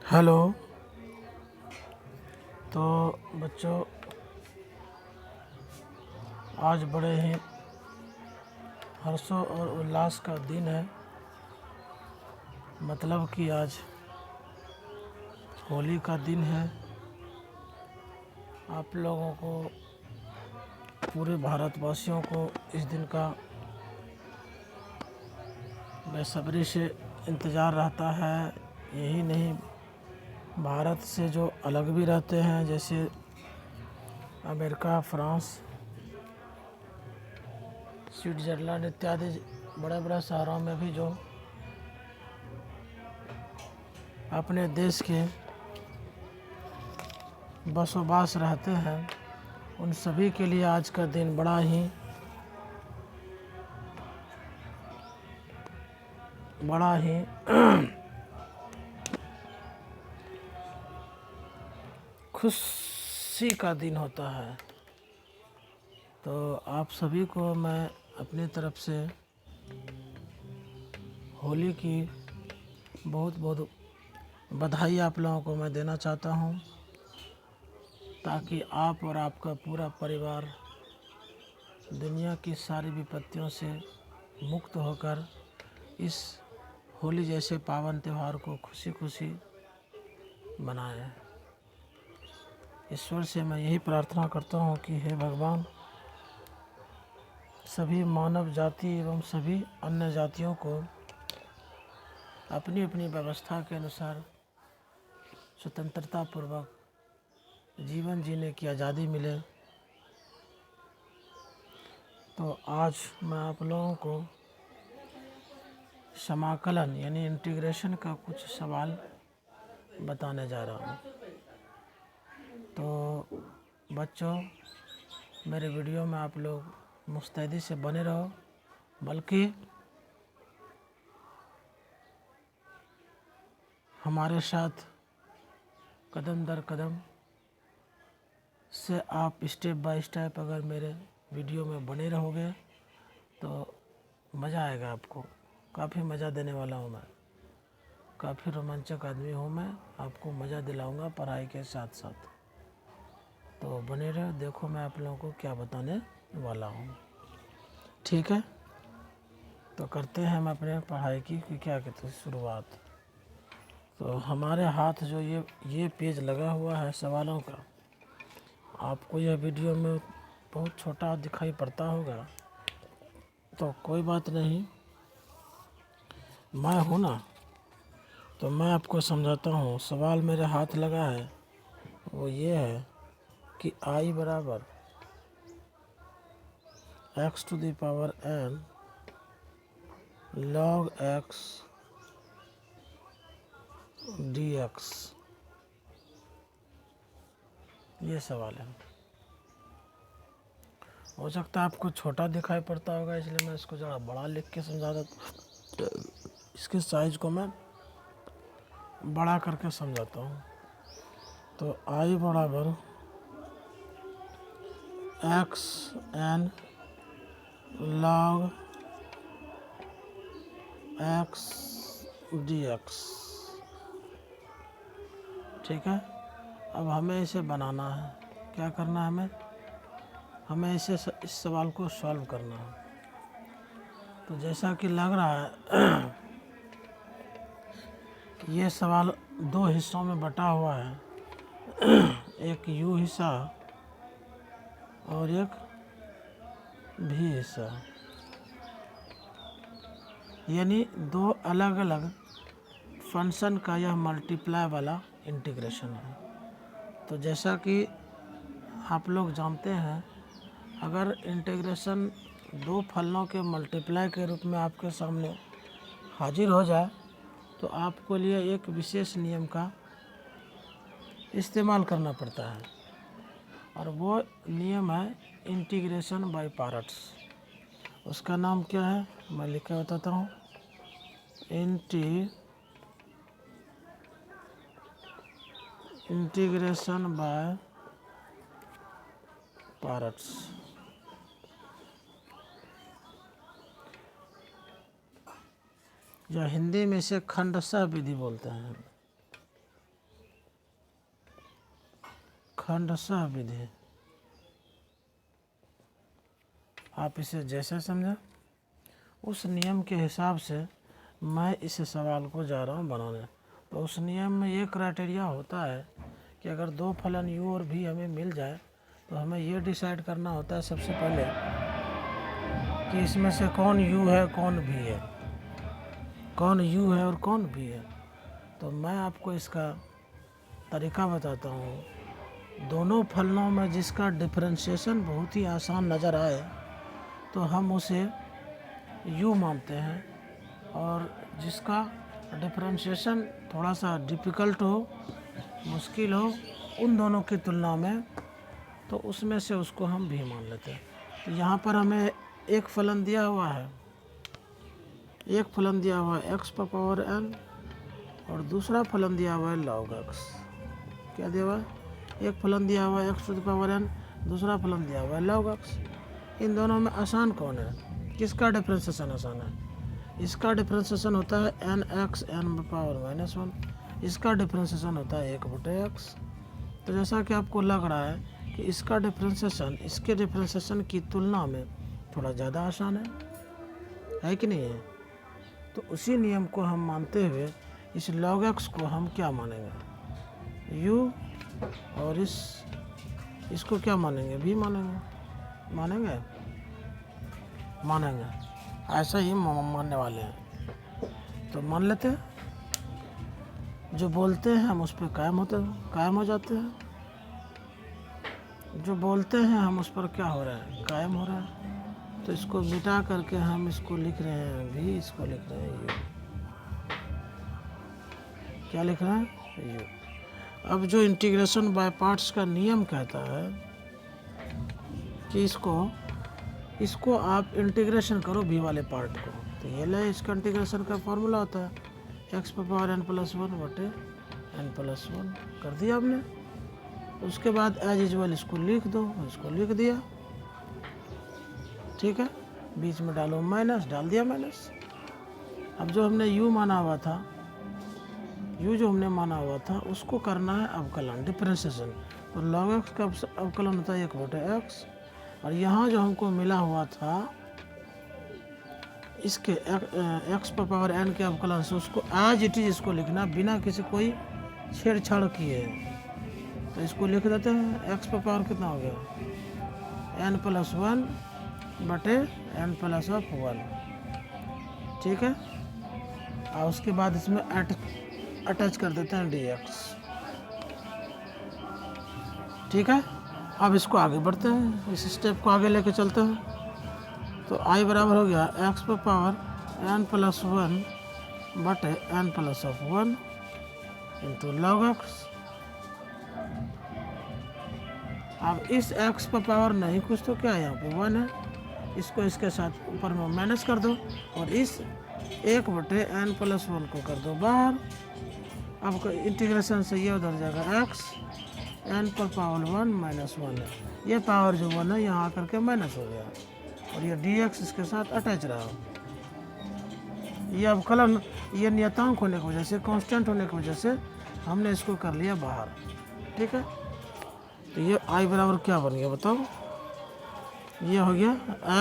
Hello. तो बच्चों, आज बड़े ही हर्षों और उल्लास का दिन है। मतलब कि आज होली का दिन है। आप लोगों को, पूरे भारतवासियों को इस दिन का बेसब्री से इंतज़ार रहता है। यही नहीं, भारत से जो अलग भी रहते हैं, जैसे अमेरिका, फ्रांस, स्विट्ज़रलैंड इत्यादि बड़े बड़े शहरों में भी जो अपने देश के बसोबास रहते हैं, उन सभी के लिए आज का दिन बड़ा ही खुशी का दिन होता है। तो आप सभी को मैं अपनी तरफ से होली की बहुत बहुत बधाई आप लोगों को मैं देना चाहता हूं, ताकि आप और आपका पूरा परिवार दुनिया की सारी विपत्तियों से मुक्त होकर इस होली जैसे पावन त्यौहार को खुशी खुशी मनाएं। ईश्वर से मैं यही प्रार्थना करता हूँ कि हे भगवान, सभी मानव जाति एवं सभी अन्य जातियों को अपनी अपनी व्यवस्था के अनुसार स्वतंत्रता पूर्वक जीवन जीने की आज़ादी मिले। तो आज मैं आप लोगों को समाकलन यानी इंटीग्रेशन का कुछ सवाल बताने जा रहा हूँ। तो बच्चों, मेरे वीडियो में आप लोग मुस्तैदी से बने रहो, बल्कि हमारे साथ कदम दर कदम से आप स्टेप बाय स्टेप अगर मेरे वीडियो में बने रहोगे तो मज़ा आएगा आपको। काफ़ी मज़ा देने वाला हूँ मैं, काफ़ी रोमांचक आदमी हूँ मैं, आपको मज़ा दिलाऊंगा पढ़ाई के साथ साथ। तो बने रहो, देखो मैं आप लोगों को क्या बताने वाला हूँ। ठीक है, तो करते हैं हम अपने पढ़ाई की क्या कहते हैं शुरुआत। तो हमारे हाथ जो ये पेज लगा हुआ है सवालों का, आपको यह वीडियो में बहुत छोटा दिखाई पड़ता होगा, तो कोई बात नहीं, मैं हूँ ना, तो मैं आपको समझाता हूँ। सवाल मेरे हाथ लगा है वो ये है कि i बराबर x to the power n log x dx, ये सवाल है। हो सकता है आपको छोटा दिखाई पड़ता होगा, इसलिए मैं इसको ज़रा बड़ा लिख के समझा देता। इसके साइज को मैं बड़ा करके समझाता हूँ। तो i बराबर x n log x dx, ठीक है। अब हमें इसे बनाना है। क्या करना है हमें इस सवाल को सॉल्व करना है। तो जैसा कि लग रहा है कि ये सवाल दो हिस्सों में बटा हुआ है, एक यू हिस्सा और एक भी हिस्सा, यानी दो अलग अलग फंक्शन का यह मल्टीप्लाई वाला इंटीग्रेशन है। तो जैसा कि आप लोग जानते हैं, अगर इंटीग्रेशन दो फलनों के मल्टीप्लाई के रूप में आपके सामने हाजिर हो जाए, तो आपको लिए एक विशेष नियम का इस्तेमाल करना पड़ता है, और वो नियम है इंटीग्रेशन बाय पार्ट्स। उसका नाम क्या है मैं लिख के बताता हूँ। इंटीग्रेशन बाय पार्ट्स, या हिंदी में इसे खंडशः विधि बोलते हैं। खंडशः विधि, आप इसे जैसे समझें उस नियम के हिसाब से मैं इस सवाल को जा रहा हूँ बनाने। तो उस नियम में ये क्राइटेरिया होता है कि अगर दो फलन u और v हमें मिल जाए तो हमें ये डिसाइड करना होता है सबसे पहले कि इसमें से कौन u है कौन v है, कौन u है और कौन v है। तो मैं आपको इसका तरीका बताता हूँ। दोनों फलनों में जिसका डिफरेंशिएशन बहुत ही आसान नज़र आए तो हम उसे u मानते हैं, और जिसका डिफरेंशिएशन थोड़ा सा डिफ़िकल्ट हो, मुश्किल हो उन दोनों की तुलना में, तो उसमें से उसको हम भी मान लेते हैं। तो यहाँ पर हमें एक फलन दिया हुआ है, एक फलन दिया हुआ है x पर पावर n और दूसरा फलन दिया हुआ है log x। क्या दिया हुआ है? एक फलन दिया हुआ है x to the power n, दूसरा फलन दिया हुआ है log x। इन दोनों में आसान कौन है? किसका डिफरेंशिएशन आसान है? इसका डिफरेंशिएशन होता है एन एक्स एन पावर -1, इसका डिफरेंशिएशन होता है 1/x। तो जैसा कि आपको लग रहा है कि इसका डिफरेंशिएशन इसके डिफरेंशिएशन की तुलना में थोड़ा ज़्यादा आसान है कि नहीं है? तो उसी नियम को हम मानते हुए इस log x को हम क्या मानेंगे? u, और इसको क्या मानेंगे? v मानेंगे। मानेंगे मानेंगे ऐसा ही मानने वाले हैं। तो मान लेते हैं, जो बोलते हैं हम उस पर कायम हो जाते हैं। जो बोलते हैं हम उस पर क्या हो रहा है? कायम हो रहा है। तो इसको मिटा करके हम इसको लिख रहे हैं भी, इसको लिख रहे हैं u। क्या लिख रहे हैं? u। अब जो इंटीग्रेशन बाय पार्ट्स का नियम कहता है कि इसको आप इंटीग्रेशन करो v वाले पार्ट को। तो ये ले, इसका इंटीग्रेशन का फॉर्मूला होता है x पर पावर n+1 बटे n+1। कर दिया आपने। उसके बाद एज यूजुअल इसको लिख दो, इसको लिख दिया, ठीक है। बीच में डालो माइनस, डाल दिया माइनस। अब जो हमने u माना हुआ था, u जो हमने माना हुआ था उसको करना है अवकलन, डिफरेंशिएशन। तो log x का अवकलन होता है 1/x, और यहाँ जो हमको मिला हुआ था इसके x पर पावर n के अवकलन से उसको एज इट इज इसको लिखना बिना किसी कोई छेड़छाड़ किए। तो इसको लिख देते हैं, x पर पावर कितना हो गया? n+1 बटे n+1, ठीक है। और उसके बाद इसमें अटैच कर देते हैं dx, ठीक है। अब इसको आगे बढ़ते हैं, इस स्टेप को आगे लेके चलते हैं। तो i बराबर हो गया x पर पावर n+1 बटे n+1 इंटू log x। अब इस x पर पावर नहीं कुछ तो क्या है, यहाँ पे 1 है, इसको इसके साथ ऊपर में माइनस कर दो और इस 1/n+1 को कर दो बाहर। अब इंटीग्रेशन से ये उधर जाएगा x n पर पावर 1 -1 है, ये पावर जो 1 है यहाँ आकर के माइनस हो गया, और ये dx इसके साथ अटैच रहा। ये अवकलन, ये नियतांक होने की वजह से, कांस्टेंट होने की वजह से हमने इसको कर लिया बाहर, ठीक है। तो ये i बराबर क्या बन गया बताओ? ये हो गया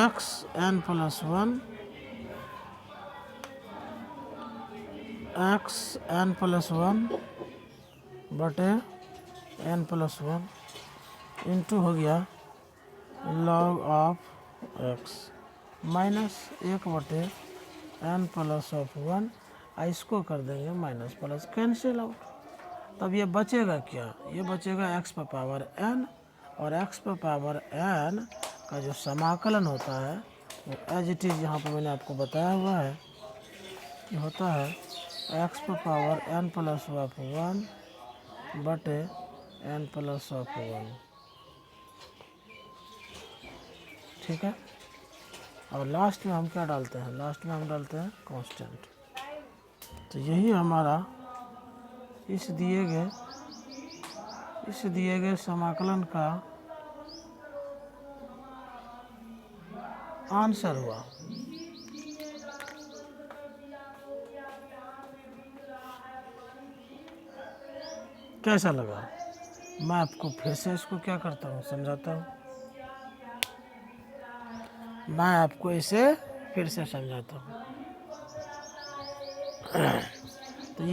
x n+1 बटे n+1 इंटू हो गया log of x minus 1/n+1। इसको कर देंगे माइनस प्लस, कैंसिल आउट। तब ये बचेगा क्या? ये बचेगा x पर पावर n, और x पर पावर n का जो समाकलन होता है वो एज इट इज़ यहाँ पर मैंने आपको बताया हुआ है कि होता है x पर पावर n+1 बटे n+1, ठीक है। और लास्ट में हम क्या डालते हैं? लास्ट में हम डालते हैं कांस्टेंट। तो यही हमारा इस दिए गए समाकलन का आंसर हुआ। कैसा लगा? मैं आपको फिर से इसको क्या करता हूँ, समझाता हूँ। मैं आपको इसे फिर से समझाता हूँ। तो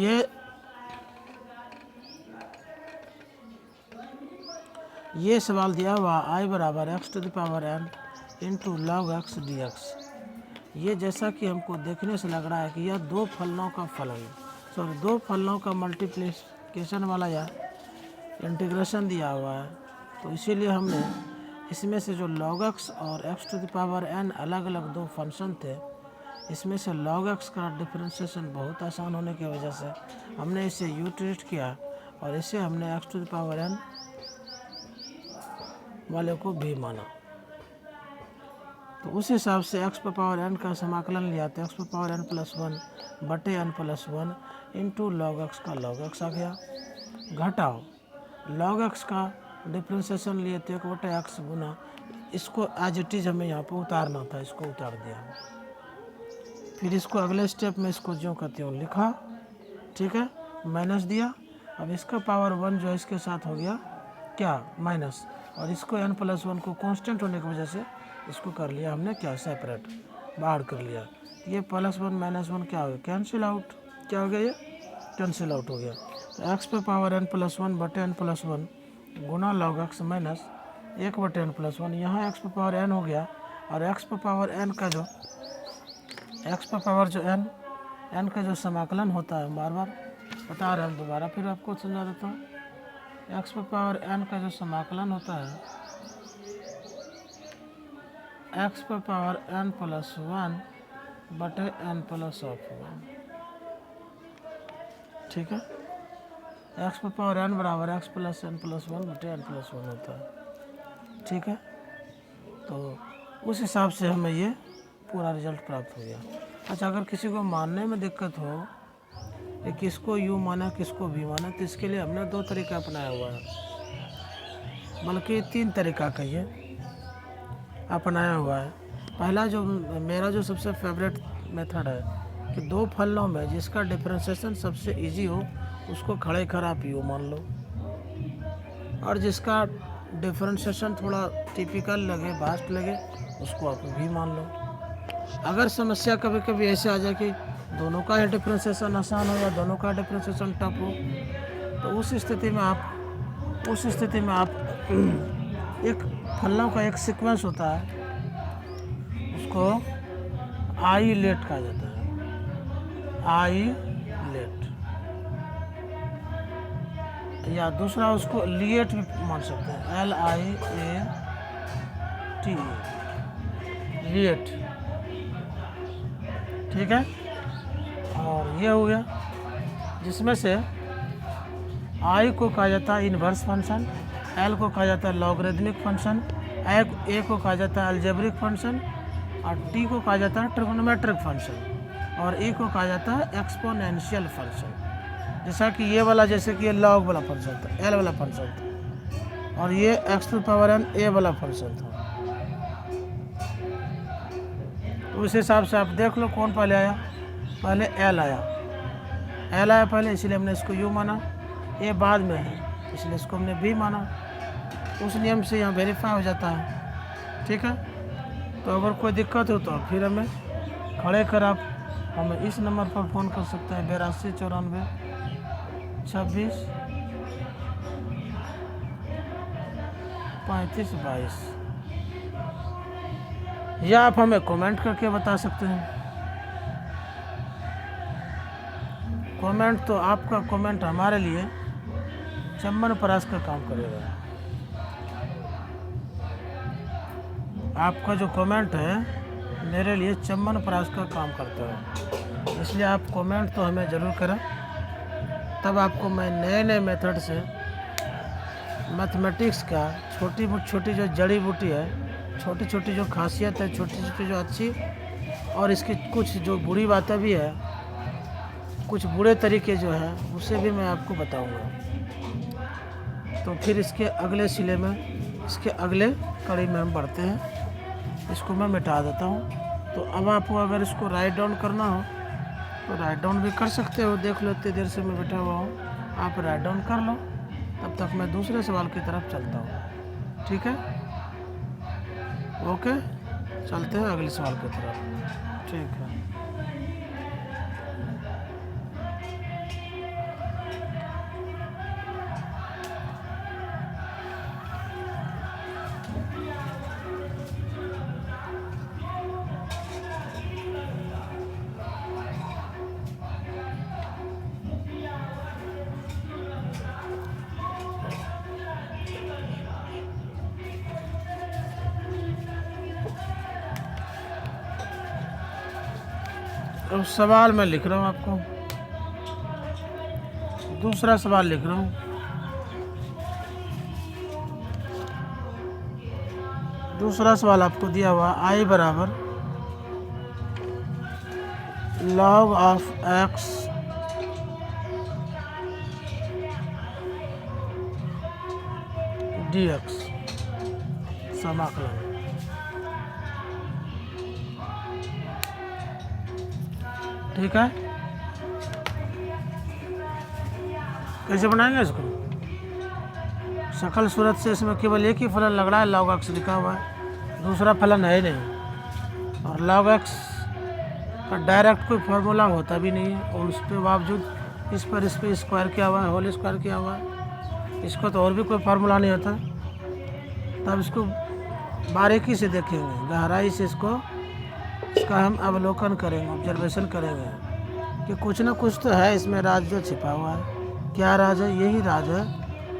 ये सवाल दिया हुआ I बराबर x to the power n into log x dx। ये जैसा कि हमको देखने से लग रहा है कि यह दो फलनों का फलन, सॉरी दो फलनों का मल्टीप्लिकेशन वाला या इंटीग्रेशन दिया हुआ है। तो इसीलिए हमने इसमें से जो log x और x to the power n अलग अलग दो फंक्शन थे, इसमें से log x का डिफरेंशिएशन बहुत आसान होने की वजह से हमने इसे u ट्रीट किया और इसे हमने x to the power n वाले को भी माना। तो उस हिसाब से x पर पावर n का समाकलन लिया तो x पर पावर n प्लस 1 बटे n plus 1 into log x का log x आ गया। घटाओ log x का डिफ्रेंशिएशन लिए तो 1 बटे x गुना, इसको एज इट इज़ हमें यहाँ पर उतारना था, इसको उतार दिया। फिर इसको अगले स्टेप में इसको जो कहते हो लिखा, ठीक है, माइनस दिया। अब इसका पावर 1 जो है इसके साथ हो गया क्या, माइनस, और इसको n प्लस 1 को कांस्टेंट होने की वजह से इसको कर लिया हमने क्या, सेपरेट, बाहर कर लिया। ये प्लस 1 माइनस 1 क्या हो गया, कैंसिल आउट, क्या हो गया, ये कैंसिल आउट हो गया। तो x पे पावर n प्लस 1 बटे n प्लस 1 गुना लॉग x माइनस 1 बटे n प्लस 1, यहाँ x पे पावर n हो गया। और x पे पावर n का जो x पे पावर जो n का जो समाकलन होता है, बार बार बता रहे हैं, दोबारा फिर आपको समझा देता हूँ। x पे पावर n का जो समाकलन होता है, x पे पावर n प्लस 1 बटे n प्लस ऑफ 1, ठीक है। x पे पावर n बराबर x प्लस n प्लस 1 बटे n प्लस 1 होता है, ठीक है। तो उस हिसाब से हमें ये पूरा रिजल्ट प्राप्त हो गया। अच्छा, अगर किसी को मानने में दिक्कत हो कि किसको u माना किसको v माना, तो इसके लिए हमने दो तरीका अपनाया हुआ है, बल्कि 3 तरीका का ये अपनाया हुआ है। पहला जो मेरा जो सबसे फेवरेट मेथड है कि दो फलनों में जिसका डिफरेंशिएशन सबसे इजी हो उसको खड़े खड़ा आप u मान लो, और जिसका डिफरेंशिएशन थोड़ा टिपिकल लगे, वास्ट लगे, उसको आप v मान लो। अगर समस्या कभी कभी ऐसे आ जाए कि दोनों का ही डिफरेंशिएशन आसान हो या दोनों का डिफरेंशिएशन टफ हो, तो उस स्थिति में आप एक फलनों का एक सीक्वेंस होता है, उसको आई लेट कहा जाता है, आई लेट, या दूसरा उसको लिएट भी मान सकते हैं, LIAT, लिएट, ठीक है। और ये हो गया, जिसमें से आई को कहा जाता है इन्वर्स फंक्शन, एल को कहा जाता है लॉगरिथमिक फंक्शन, ए को कहा जाता है अलजेब्रिक फंक्शन, और टी को कहा जाता है ट्रिग्नोमेट्रिक फंक्शन, और ई को कहा जाता है एक्सपोनेंशियल फंक्शन। जैसा कि ये वाला, जैसे कि ये लॉग वाला फंक्शन था, एल वाला फंक्शन था, और ये एक्स टू पावर n ए वाला फंक्शन था। तो उस हिसाब से आप देख लो कौन पहले आया, पहले एल आया पहले, इसलिए हमने इसको यू माना। ये बाद में है इसलिए इसको हमने बी माना। उस नियम से यहाँ वेरीफाई हो जाता है, ठीक है। तो अगर कोई दिक्कत हो तो फिर हमें खड़े कर आप हमें इस नंबर पर फ़ोन कर सकते हैं, 82 94 26 35 22, या आप हमें कमेंट करके बता सकते हैं। कमेंट तो आपका कमेंट हमारे लिए चम्मन परास का काम करेगा। आपका जो कमेंट है मेरे लिए चम्मन परास का काम करता है, इसलिए आप कमेंट तो हमें ज़रूर करें, तब आपको मैं नए नए मेथड से मैथमेटिक्स का छोटी जो जड़ी बूटी है, छोटी छोटी जो खासियत है, छोटी छोटी जो अच्छी और इसकी कुछ जो बुरी बातें भी है, कुछ बुरे तरीके जो हैं उसे भी मैं आपको बताऊंगा। तो फिर इसके अगले सिले में, इसके अगले कड़ी में हम बढ़ते हैं। इसको मैं मिटा देता हूँ। तो अब आपको अगर इसको राइट डाउन करना हो तो राइट डाउन भी कर सकते हो। देख लो इतनी देर से मैं बैठा हुआ हूँ, आप राइट डाउन कर लो। तब तक मैं दूसरे सवाल की तरफ चलता हूँ। ठीक है, ओके, चलते हैं अगले सवाल की तरफ। ठीक है। अब सवाल मैं लिख रहा हूँ आपको, दूसरा सवाल लिख रहा हूँ। दूसरा सवाल आपको दिया हुआ I बराबर log ऑफ x dx समाकलन। ठीक है, कैसे बनाएंगे इसको? सकल सूरत से इसमें केवल एक ही फलन लग रहा है, log x लिखा हुआ है, दूसरा फलन है ही नहीं, और log x का डायरेक्ट कोई फार्मूला होता भी नहीं है, और उसके बावजूद इस पर स्क्वायर किया हुआ है, होल स्क्वायर किया हुआ है। इसको तो और भी कोई फार्मूला नहीं होता। तब इसको बारीकी से देखेंगे, गहराई से इसका हम अवलोकन करेंगे, ऑब्जर्वेशन करेंगे कि कुछ ना कुछ तो है इसमें राज जो छिपा हुआ है। क्या राज है? यही राज है,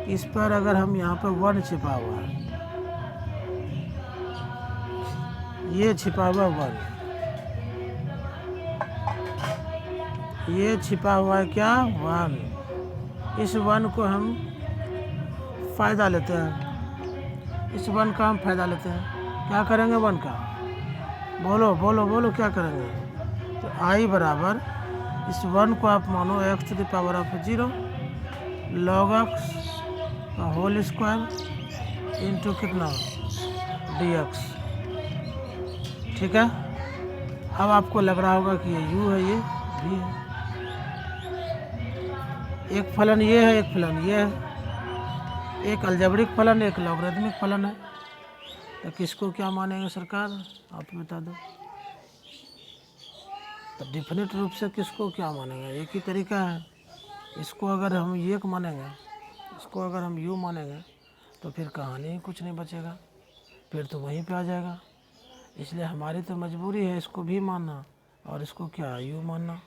इस पर अगर हम यहाँ पर 1 छिपा हुआ है, ये छिपा हुआ 1, ये छिपा हुआ है क्या? 1। इस 1 को हम फ़ायदा लेते हैं, इस 1 का हम फ़ायदा लेते हैं। क्या करेंगे 1 का? बोलो बोलो बोलो, क्या करेंगे? तो I बराबर इस 1 को आप मानो x⁻0 log x का होल स्क्वायर इंटू कितना dx। ठीक है, अब आपको लग रहा होगा कि ये u है, ये v है। एक फलन ये है, एक फलन ये है, एक अलजेब्रिक फलन, एक लॉगरिथमिक फलन है। तो किसको क्या मानेंगे सरकार, आप बता दो। तो डिफिनिट रूप से किसको क्या मानेंगे, एक ही तरीका है। इसको अगर हम एक मानेंगे, इसको अगर हम यू मानेंगे, तो फिर कहानी ही कुछ नहीं बचेगा, फिर तो वहीं पे आ जाएगा। इसलिए हमारी तो मजबूरी है इसको भी मानना और इसको क्या यू मानना।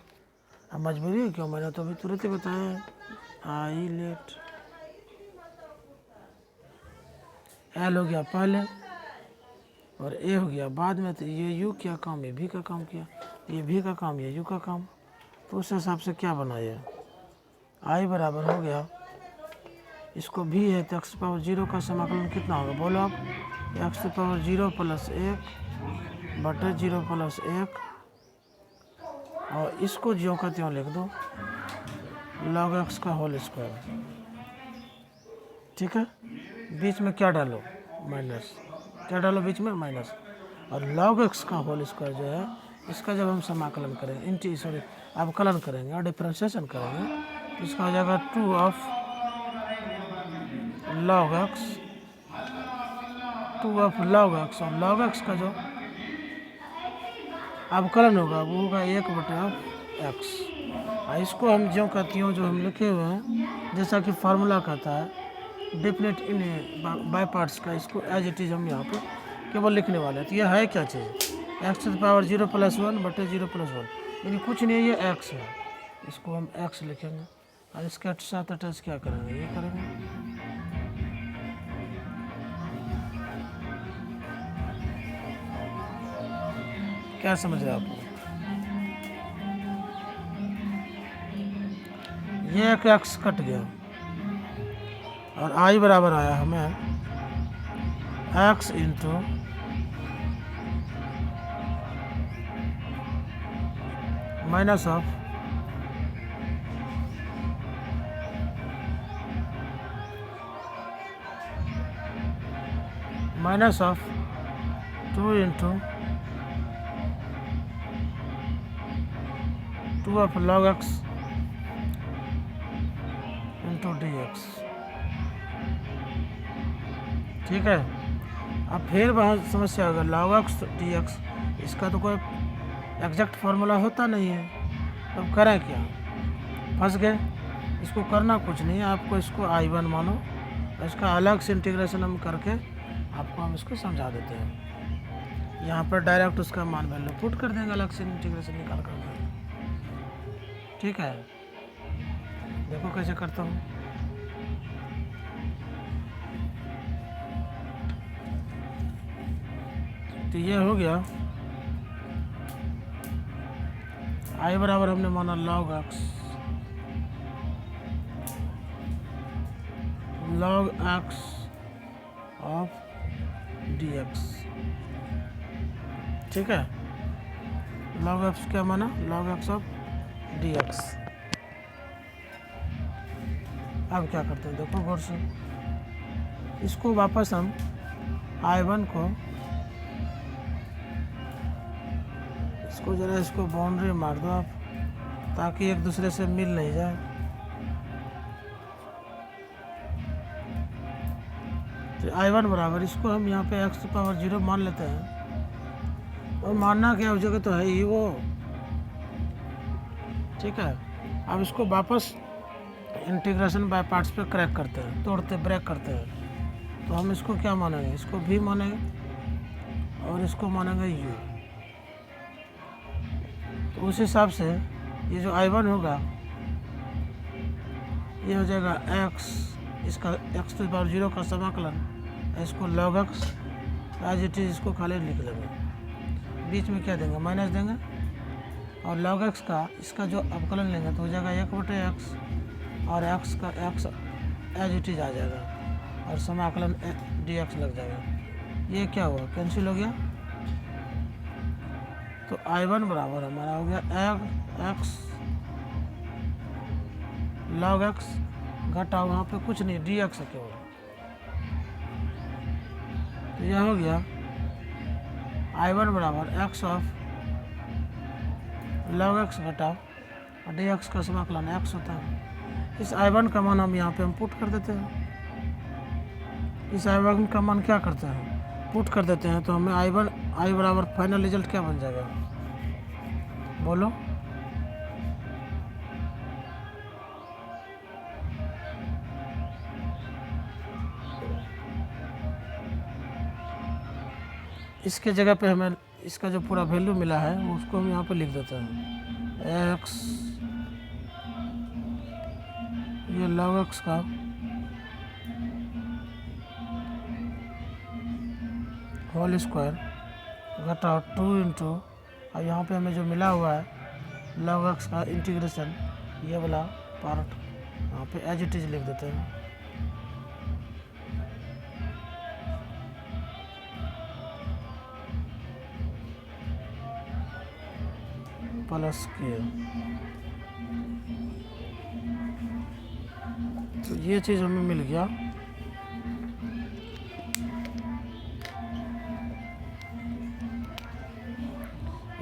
अब मजबूरी है क्यों, मैंने तो अभी तुरंत ही बताया है। आई लेट एल हो गया पहले और ए हो गया बाद में, तो ये यू क्या काम, ये भी का काम किया, ये भी का काम, ये यू का काम। तो उस हिसाब से क्या बना ये आई बराबर हो गया, इसको भी है तो x⁻0 का समाकलन कितना होगा बोलो आप, x⁻0 + 1 बटे 0 + 1, और इसको ज्यों का त्यों लिख दो log x का होल स्क्वायर। ठीक है, बीच में क्या डालो, माइनस, क्या डालो बीच में, माइनस। और log x का होल स्क्वायर जो है, इसका जब हम समाकलन करेंगे, अवकलन करेंगे और डिफरेंशिएशन करेंगे, तो इसका हो जाएगा 2 of log x, 2 of log x, और log x का जो अवकलन होगा वो होगा 1/x। इसको हम ज्यों का त्यों जो हम लिखे हुए हैं, जैसा कि फार्मूला कहता है डेफिनेट इन बाय पार्ट्स का, इसको एज इट इज़ हम यहाँ पे केवल लिखने वाले हैं। तो ये है क्या चीज़, x⁻0 + 1 बटे 0 + 1, यानी कुछ नहीं, ये x है, इसको हम x लिखेंगे और इसके साथ अटैच क्या करेंगे, ये करेंगे। क्या समझ रहे हैं आप? ये एक x कट गया और I बराबर आया हमें x into minus of -2 into 2 of log x into dx। ठीक है। अब फिर वहाँ समस्या होगा log x dx, इसका तो कोई एग्जैक्ट फार्मूला होता नहीं है, अब करें क्या, फंस गए। इसको करना कुछ नहीं है, आपको इसको I1 मानो, इसका अलग से इंटीग्रेशन हम करके आपको हम इसको समझा देते हैं। यहाँ पर डायरेक्ट उसका मान वैल्यू पुट कर देंगे, अलग से इंटीग्रेशन निकाल कर। ठीक है, देखो कैसे करता हूँ। तो ये हो गया, I बराबर हमने माना log x ऑफ dx। ठीक है, log x क्या माना, log x ऑफ dx। अब क्या करते हैं देखो गौर से, इसको वापस हम I1 को, इसको जरा इसको बाउंड्री मार दो आप, ताकि एक दूसरे से मिल नहीं जाए। तो I1 बराबर, इसको हम यहाँ पे x पावर 0 मान लेते हैं, और मानना क्या हो जगह तो है ही वो। ठीक है, अब इसको वापस इंटीग्रेशन बाय पार्ट्स पे क्रैक करते हैं, तोड़ते ब्रेक करते हैं। तो हम इसको क्या मानेंगे, इसको v मानेंगे और इसको मानेंगे u। तो उस हिसाब से ये जो I1 होगा ये हो जाएगा x, इसका x to the power 0 का समाकलन, इसको log x as it is, इसको खाली लिख लेंगे, बीच में क्या देंगे, माइनस देंगे, और log x का इसका जो अवकलन लेंगे तो हो जाएगा 1/x, और x का x एज इट इज आ जाएगा, और समाकलन dx लग जाएगा। ये क्या हुआ, कैंसिल हो गया। तो I1 बराबर हमारा हो गया x log x घटा, वहाँ पे कुछ नहीं, dx है केवल। तो यह हो गया I1 बराबर x ऑफ log x घटा और dx का समाकलन x होता है। इस I1 का मान हम यहाँ पे हम पुट कर देते हैं, इस I1 का मान क्या करते हैं, पुट कर देते हैं, तो हमें I बराबर फाइनल रिजल्ट क्या बन जाएगा, बोलो। इसके जगह पे हमें इसका जो पूरा वैल्यू मिला है उसको हम यहाँ पे लिख देते हैं, x ये log x का होल स्क्वायर घटा 2 इंटू, और यहाँ पे हमें जो मिला हुआ है log x का इंटीग्रेशन, ये वाला पार्ट यहाँ पे एज इट इज लिख देते हैं, प्लस के। तो ये चीज़ हमें मिल गया।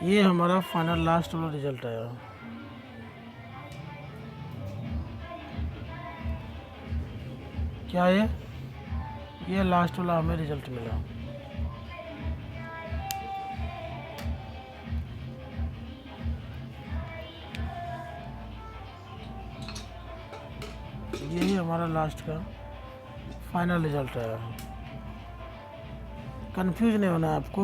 ये हमारा फाइनल लास्ट वाला रिजल्ट आया। क्या ये लास्ट वाला हमें रिजल्ट मिला। यही हमारा लास्ट का फाइनल रिजल्ट आया। कंफ्यूज नहीं होना आपको,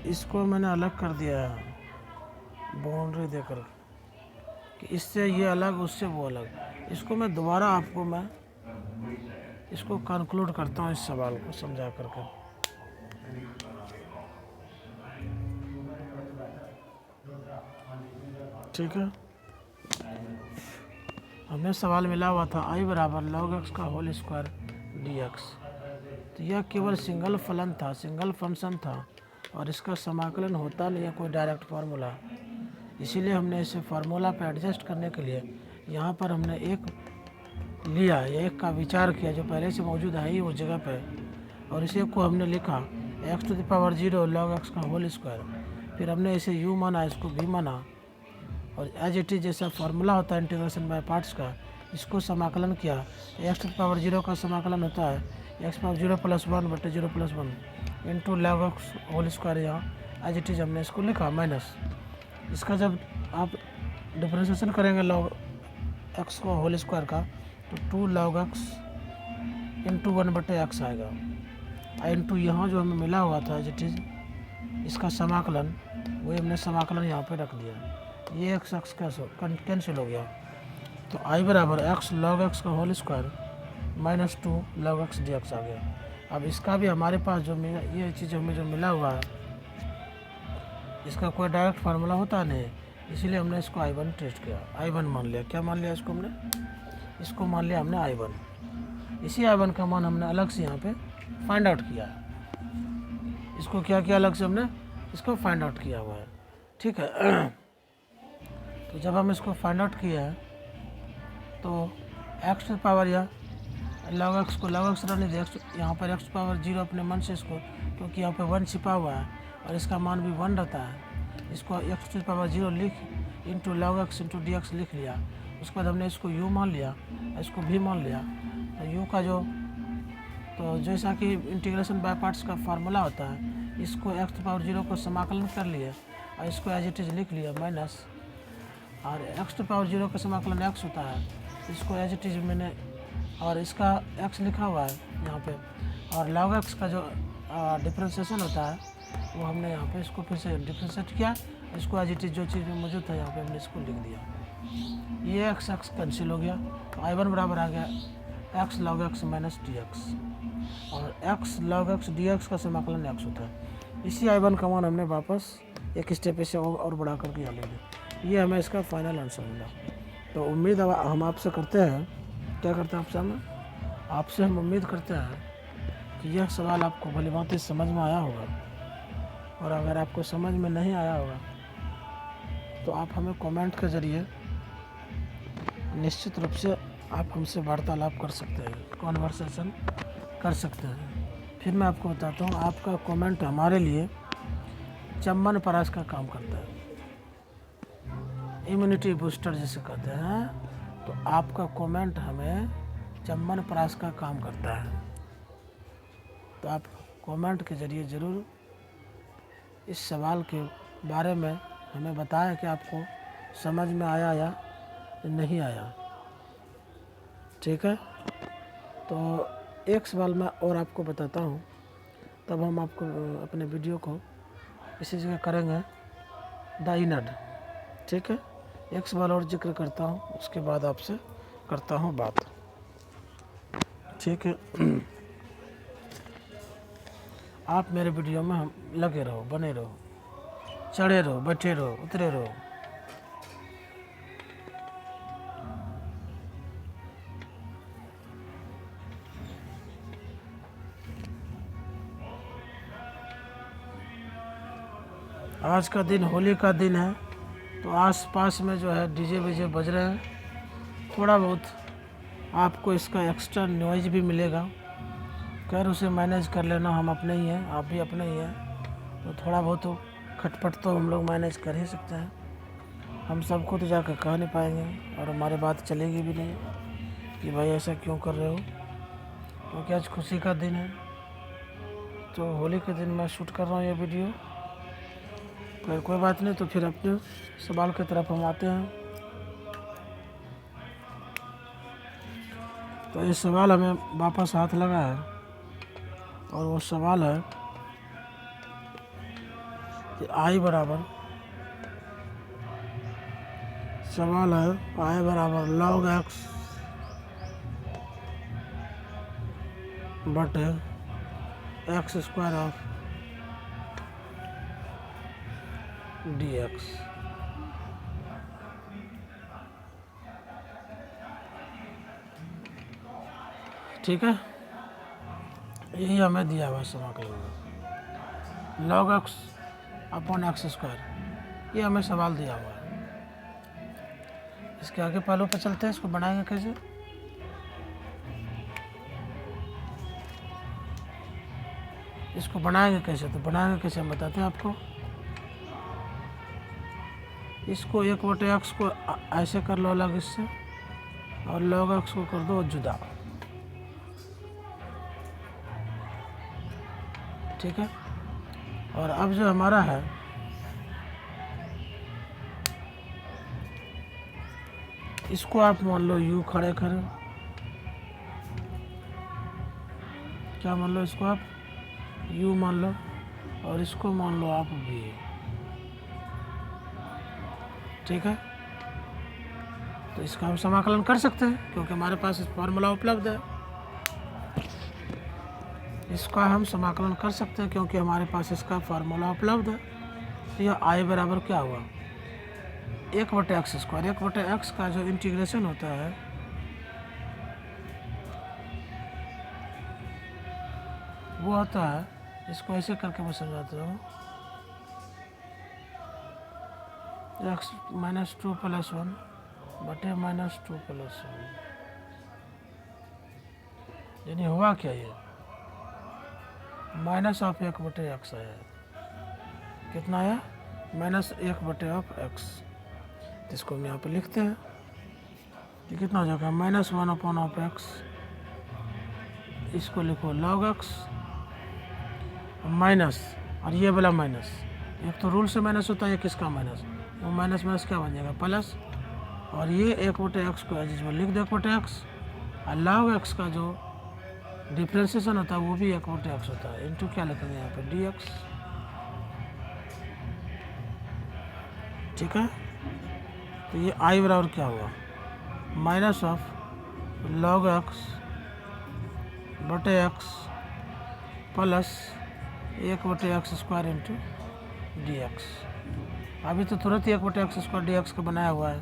इसको मैंने अलग कर दिया है बाउंड्री देकर कि इससे ये अलग उससे वो अलग। इसको मैं दोबारा आपको मैं इसको कंक्लूड करता हूँ इस सवाल को समझा करके। ठीक है, हमें सवाल मिला हुआ था I बराबर log x का होल स्क्वायर dx। तो यह केवल सिंगल फलन था, सिंगल फंक्शन था, और इसका समाकलन होता नहीं है कोई डायरेक्ट फार्मूला। इसीलिए हमने इसे फार्मूला पे एडजस्ट करने के लिए यहाँ पर हमने एक लिया, एक का विचार किया जो पहले से मौजूद है ही उस जगह पे, और इसे को हमने लिखा x to the power 0 log x का होल स्क्वायर। फिर हमने इसे u माना, इसको v माना, और एज इट इज जैसा फार्मूला होता है इंटीग्रेशन बाय पार्ट्स का, इसको समाकलन किया। x to the power 0 का समाकलन होता है x power 0+1/0+1 into log x whole square, यहाँ एज इट इज़ हमने इसको लिखा माइनस। इसका जब आप डिफ्रेंशिएशन करेंगे log x को होल स्क्वायर का, तो 2 log x इंटू 1/x आएगा। इंटू यहाँ जो हमें मिला हुआ था एज इट इज़ इसका समाकलन, वही हमने समाकलन यहाँ पे रख दिया। ये x कैंसिल हो गया, तो i बराबर x log x का whole square minus 2 log x dx आ गया। अब इसका भी हमारे पास जो ये चीज़ हमें जो मिला हुआ है, इसका कोई डायरेक्ट फार्मूला होता नहीं, इसीलिए हमने इसको I1 टेस्ट किया, I1 मान लिया। क्या मान लिया इसको हमने? इसको मान लिया हमने I1। इसी I1 का मान हमने अलग से यहाँ पे फाइंड आउट किया है। इसको क्या किया अलग से हमने? इसको फाइंड आउट किया हुआ है, ठीक है। तो जब हम इसको फाइंड आउट किया है तो एक्स टू पावर या log x को log x रहने दे, यहाँ पर x पावर 0 अपने मन से इसको, क्योंकि यहाँ पे 1 छिपा हुआ है और इसका मान भी 1 रहता है, इसको x टू पावर 0 लिख into log x into dx लिख लिया। उसके बाद हमने इसको u मान लिया, इसको v मान लिया। तो u का तो जैसा कि इंटीग्रेशन बाय पार्ट्स का फार्मूला होता है, इसको x टू पावर 0 को समाकलन कर लिए और इसको एज इट इज़ लिख लिया माइनस, और x टू पावर 0 का समाकलन x होता है, इसको एज इट इज़ मैंने, और इसका x लिखा हुआ है यहाँ पे, और log x का जो डिफ्रेंशिएशन होता है वो हमने यहाँ पे इसको फिर से डिफ्रेंशिएट किया, इसको एज इट इज़ जो चीज़ में मौजूद था यहाँ पे हमने इसको लिख दिया। ये x कैंसिल हो गया, तो I1 बराबर आ गया x log x minus dx, और x log x dx का समाकलन x होता है। इसी I1 का मान हमने वापस एक स्टेप से और बढ़ा करके यहाँ ले लिया। ये हमें इसका फाइनल आंसर मिला। तो उम्मीद हम आपसे करते हैं, क्या करते हैं आपसे हम उम्मीद करते हैं कि यह सवाल आपको भली भांति समझ में आया होगा, और अगर आपको समझ में नहीं आया होगा तो आप हमें कमेंट के ज़रिए निश्चित रूप से आप हमसे वार्तालाप कर सकते हैं, कॉन्वर्सेशन कर सकते हैं। फिर मैं आपको बताता हूँ, आपका कमेंट हमारे लिए चम्मन परास का काम करता है, इम्यूनिटी बूस्टर जिसे कहते हैं। तो आपका कमेंट हमें चम्मन परास का काम करता है। तो आप कमेंट के ज़रिए ज़रूर इस सवाल के बारे में हमें बताएं कि आपको समझ में आया या नहीं आया, ठीक है। तो एक सवाल मैं और आपको बताता हूँ, तब हम आपको अपने वीडियो को इसी जगह करेंगे द इनड, ठीक है। एक सवाल और जिक्र करता हूँ, उसके बाद आपसे करता हूँ बात, ठीक है। आप मेरे वीडियो में हम लगे रहो, बने रहो, चढ़े रहो, बैठे रहो, उतरे रहो। आज का दिन होली का दिन है, तो आसपास में जो है डीजे वीजे बज रहे हैं, थोड़ा बहुत आपको इसका एक्स्ट्रा नॉइज भी मिलेगा। खैर उसे मैनेज कर लेना, हम अपने ही हैं, आप भी अपने ही हैं, तो थोड़ा बहुत तो खटपट तो हम लोग मैनेज कर ही सकते हैं। हम सबको तो जाकर कह नहीं पाएंगे, और हमारी बात चलेगी भी नहीं कि भाई ऐसा क्यों कर रहे हो, क्योंकि आज खुशी का दिन है। तो होली के दिन मैं शूट कर रहा हूँ ये वीडियो। फिर कोई बात नहीं, तो फिर अपने सवाल की तरफ हम आते हैं। तो ये सवाल हमें वापस हाथ लगा है, और वो सवाल है कि I बराबर log x बटे x स्क्वायर ऑफ dx। ठीक है, यही हमें दिया हुआ समाकलन log x upon x square, ये हमें सवाल दिया हुआ है। इसके आगे पहलू पे चलते हैं, इसको बनाएंगे कैसे। इसको बनाएंगे कैसे, तो बनाएंगे कैसे हम बताते हैं आपको। इसको 1/x को ऐसे कर लो अलग इससे, और log x को कर दो जुदा। ठीक है। और अब जो हमारा है इसको आप मान लो u खड़े करें, क्या मान लो इसको आप u मान लो, और इसको मान लो आप v, ठीक है। तो इसका हम समाकलन कर सकते हैं क्योंकि हमारे पास फॉर्मूला उपलब्ध है। इसका हम समाकलन कर सकते हैं क्योंकि हमारे पास इसका फार्मूला उपलब्ध है। तो यह आई बराबर क्या हुआ, 1/x²। 1/x का जो इंटीग्रेशन होता है वो होता है, इसको ऐसे करके मैं समझाता हूँ, x - 2 + 1 बटे -2 + 1। यानी हुआ क्या, ये -1/x आया, कितना आया, -1/x। तो इसको हम यहाँ पे लिखते हैं, ये कितना हो जाएगा, -1/x। इसको लिखो log x माइनस, और ये वाला माइनस, एक तो रूल से माइनस होता है, एक इसका माइनस, वो माइनस माइनस क्या बन जाएगा, प्लस। और ये 1/x को जिसमें लिख दो 1/x, और log x का जो डिफ्रेंसिएशन होता है वो भी 1/x होता है, इनटू क्या लिखेंगे यहाँ पे dx, ठीक है। तो ये i बराबर क्या हुआ, -log x बटे x plus 1/x² into dx। अभी तो तुरंत ही 1/x² dx का बनाया हुआ है,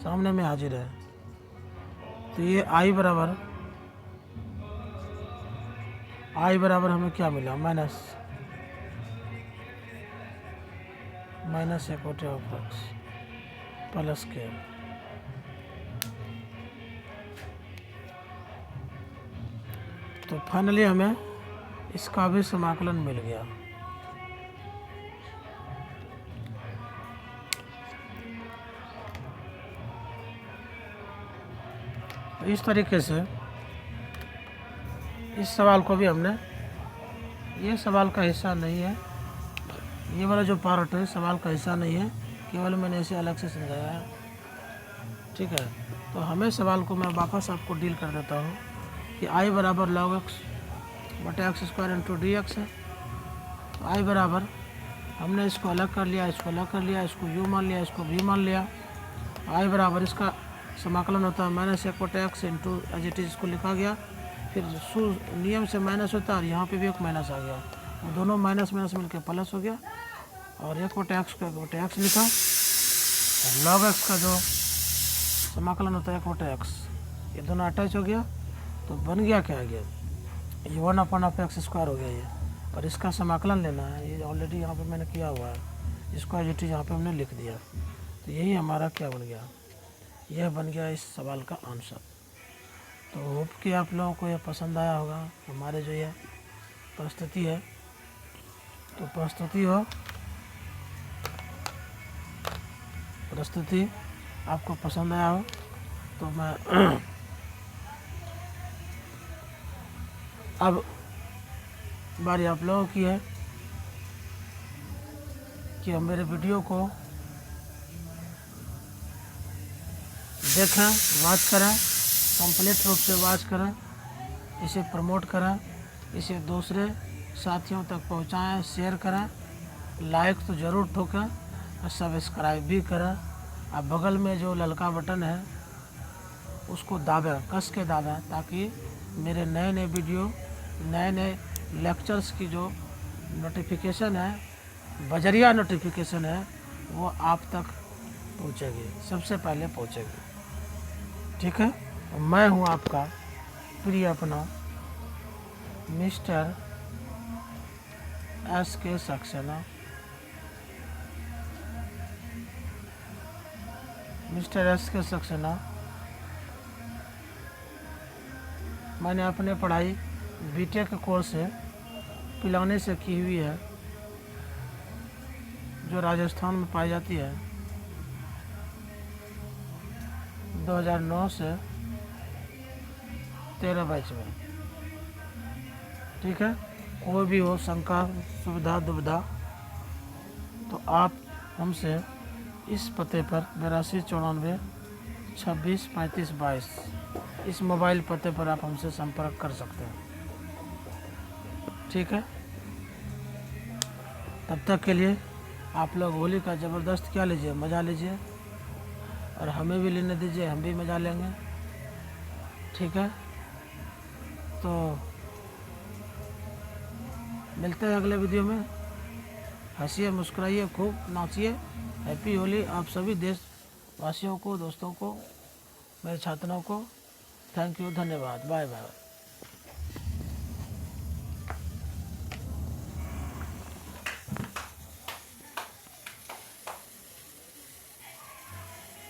सामने में हाजिर है। तो ये i बराबर हमें क्या मिला, -1/x प्लस के। तो फाइनली हमें इसका भी समाकलन मिल गया। तो इस तरीके से इस सवाल को भी हमने, ये सवाल का हिस्सा नहीं है, ये वाला जो पार्ट है सवाल का हिस्सा नहीं है, केवल मैंने इसे अलग से समझाया है, ठीक है। तो हमें सवाल को मैं वापस आपको डील कर देता हूँ कि i बराबर log x बटे x² इंटू dx है। तो i बराबर, हमने इसको अलग कर लिया, इसको अलग कर लिया, इसको u मान लिया, इसको v मान लिया। i बराबर इसका समाकलन होता है -1/x into as it is, इसको लिखा गया, फिर नियम से माइनस होता है और यहाँ पे भी एक माइनस आ गया, वो दोनों माइनस माइनस मिलकर प्लस हो गया, और 1/x को 1/x लिखा, और log x का जो समाकलन होता है 1/x, ये दोनों अटैच हो गया। तो बन गया क्या, गया ये 1/x² हो गया ये, और इसका समाकलन लेना है, ये ऑलरेडी यहाँ पे मैंने किया हुआ है, इसको एज इट इज यहाँ पे हमने लिख दिया। तो यही हमारा क्या बन गया, यह बन गया इस सवाल का आंसर। तो होप कि आप लोगों को यह पसंद आया होगा, हमारे जो ये प्रस्तुति है। तो प्रस्तुति आपको पसंद आया हो तो मैं अब बारी आप लोगों की है कि हम मेरे वीडियो को देखें, वॉच करें, कंप्लीट रूप से वॉच करें, इसे प्रमोट करें, इसे दूसरे साथियों तक पहुंचाएं, शेयर करें, लाइक तो ज़रूर ठोकें, और सब्सक्राइब भी करें। अब बगल में जो ललका बटन है उसको दाबें, कस के दाबें, ताकि मेरे नए नए वीडियो, नए नए लेक्चर्स की जो नोटिफिकेशन है, बजरिया नोटिफिकेशन है, वो आप तक पहुंचेगी, सबसे पहले पहुंचेगी, ठीक है। मैं हूं आपका प्रिय अपना mister SK Saxena. Mister SK Saxena, मैंने अपने पढ़ाई बीटेक कोर्स से पिलानी से की हुई है, जो राजस्थान में पाई जाती है। 2009 से 13 बैच में, ठीक है। कोई भी हो शंका सुविधा दुविधा तो आप हमसे इस पते पर 8294 26 35 22 इस मोबाइल पते पर आप हमसे संपर्क कर सकते हैं। ठीक है, तब तक के लिए आप लोग होली का ज़बरदस्त क्या लीजिए, मज़ा लीजिए और हमें भी लेने दीजिए, हम भी मज़ा लेंगे। ठीक है, तो मिलते हैं अगले वीडियो में। हंसिए मुस्कुराइए खूब नाचिए। हैप्पी होली आप सभी देशवासियों को, दोस्तों को, मेरे छात्रों को। थैंक यू, धन्यवाद, बाय बाय।